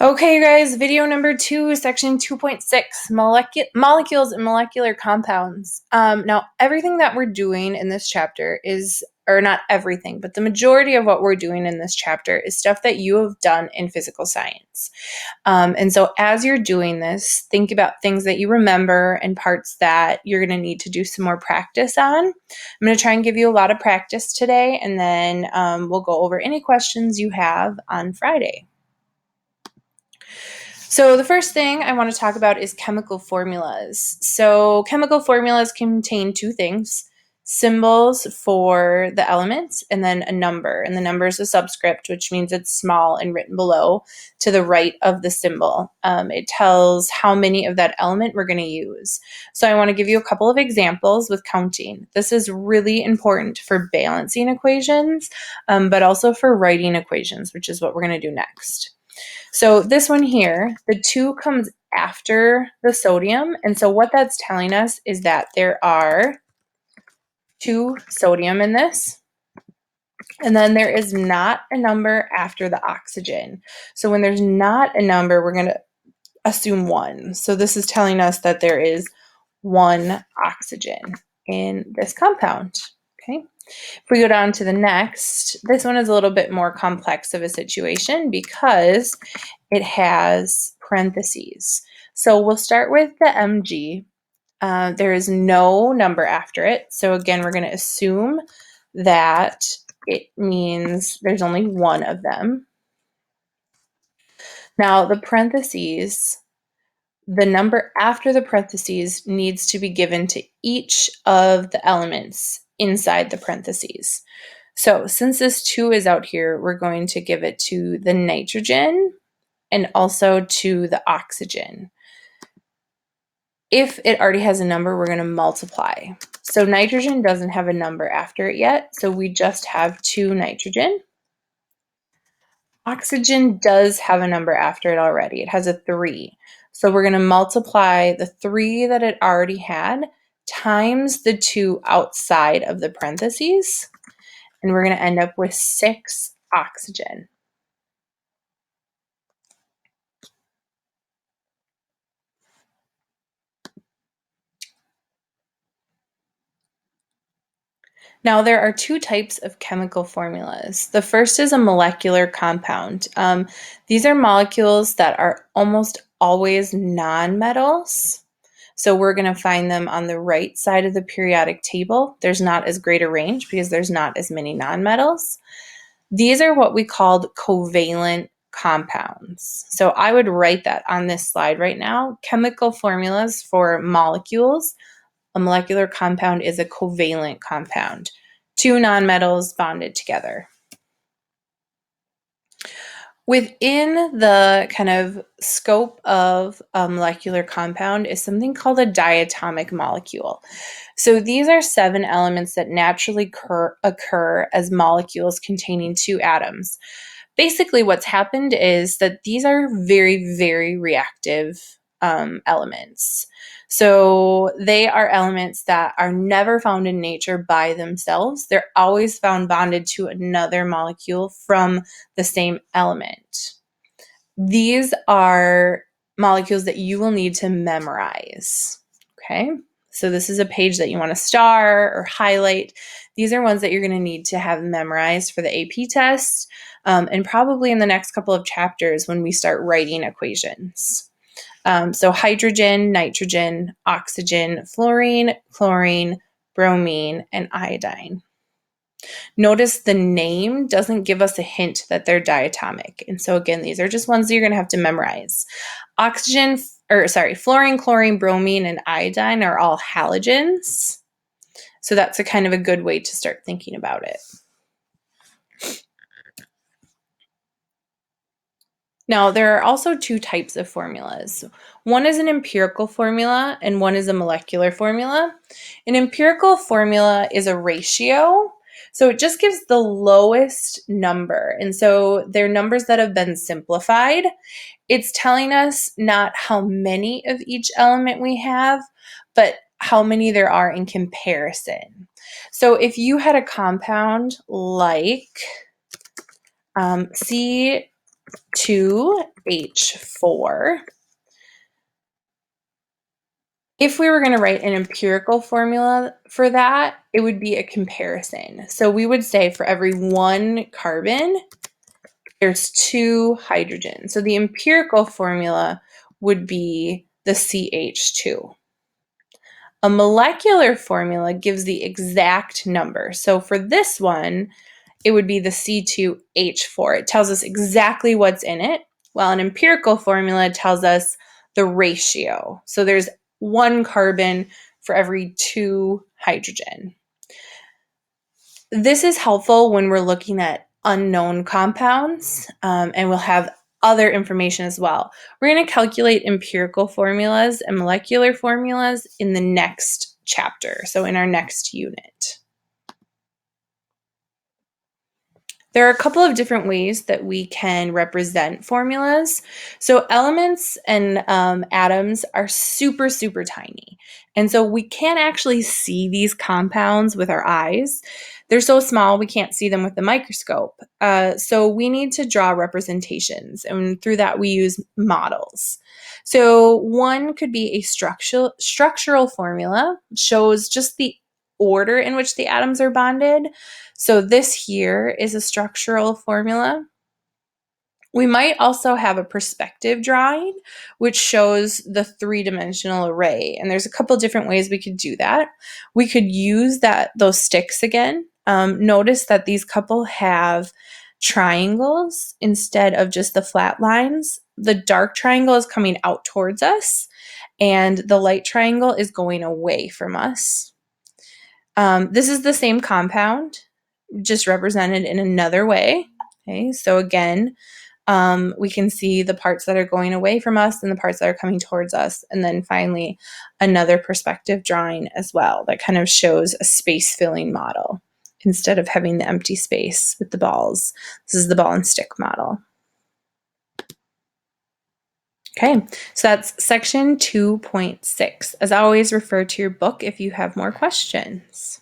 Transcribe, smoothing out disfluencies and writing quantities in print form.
Okay, you guys, video number 2, section 2.6, molecules and molecular compounds. Now, everything that we're doing in this chapter is, or not everything, but the majority of what we're doing in this chapter is stuff that you have done in physical science. And so as you're doing this, think about things that you remember and parts that you're going to need to do some more practice on. I'm going to try and give you a lot of practice today, and then we'll go over any questions you have on Friday. So the first thing I want to talk about is chemical formulas. So chemical formulas contain two things: symbols for the elements and then a number. And the number is a subscript, which means it's small and written below to the right of the symbol. It tells how many of that element we're going to use. So I want to give you a couple of examples with counting. This is really important for balancing equations, but also for writing equations, which is what we're going to do next. So this one here, the 2 comes after the sodium. And so what that's telling us is that there are 2 sodium in this. And then there is not a number after the oxygen. So when there's not a number, we're going to assume 1. So this is telling us that there is 1 oxygen in this compound. Okay. If we go down to the next, this one is a little bit more complex of a situation because it has parentheses. So we'll start with the Mg. There is no number after it. So again, we're going to assume that it means there's only 1 of them. Now the parentheses, the number after the parentheses needs to be given to each of the elements inside the parentheses. So since this 2 is out here, we're going to give it to the nitrogen and also to the oxygen. If it already has a number, we're going to multiply. So nitrogen doesn't have a number after it yet, so we just have 2 nitrogen. Oxygen does have a number after it already. It has a 3. So we're going to multiply the 3 that it already had times the 2 outside of the parentheses, and we're going to end up with 6 oxygen. Now, there are 2 types of chemical formulas. The first is a molecular compound. These are molecules that are almost always nonmetals. So we're going to find them on the right side of the periodic table. There's not as great a range because there's not as many nonmetals. These are what we called covalent compounds. So I would write that on this slide right now. Chemical formulas for molecules. A molecular compound is a covalent compound. 2 nonmetals bonded together. Within the kind of scope of a molecular compound is something called a diatomic molecule. So these are 7 elements that naturally occur as molecules containing 2 atoms. Basically, what's happened is that these are very, very reactive elements. So they are elements that are never found in nature by themselves. They're always found bonded to another molecule from the same element. These are molecules that you will need to memorize. Okay, so this is a page that you want to star or highlight. These are ones that you're going to need to have memorized for the AP test, and probably in the next couple of chapters when we start writing equations. So hydrogen, nitrogen, oxygen, fluorine, chlorine, bromine, and iodine. Notice the name doesn't give us a hint that they're diatomic. And so again, these are just ones that you're going to have to memorize. Fluorine, chlorine, bromine, and iodine are all halogens. So that's a kind of a good way to start thinking about it. Now, there are also 2 types of formulas. One is an empirical formula and one is a molecular formula. An empirical formula is a ratio. So it just gives the lowest number. And so they're numbers that have been simplified. It's telling us not how many of each element we have, but how many there are in comparison. So if you had a compound like 2H4. If we were going to write an empirical formula for that, it would be a comparison. So we would say for every 1 carbon, there's 2 hydrogens. So the empirical formula would be the CH2. A molecular formula gives the exact number. So for this one, it would be the C2H4. It tells us exactly what's in it, while an empirical formula tells us the ratio. So there's 1 carbon for every 2 hydrogen. This is helpful when we're looking at unknown compounds, and we'll have other information as well. We're going to calculate empirical formulas and molecular formulas in the next chapter, so in our next unit. There are a couple of different ways that we can represent formulas. So elements and atoms are super, super tiny. And so we can't actually see these compounds with our eyes. They're so small we can't see them with the microscope. So we need to draw representations, and through that we use models. So one could be a structural formula, shows just the order in which the atoms are bonded. So this here is a structural formula. We might also have a perspective drawing, which shows the 3-dimensional array. And there's a couple different ways we could do that. We could use those sticks again. Notice that these couple have triangles instead of just the flat lines. The dark triangle is coming out towards us, and the light triangle is going away from us. This is the same compound, just represented in another way. Okay, so again, we can see the parts that are going away from us and the parts that are coming towards us. And then finally, another perspective drawing as well that kind of shows a space-filling model instead of having the empty space with the balls. This is the ball and stick model. Okay, so that's section 2.6. As always, refer to your book if you have more questions.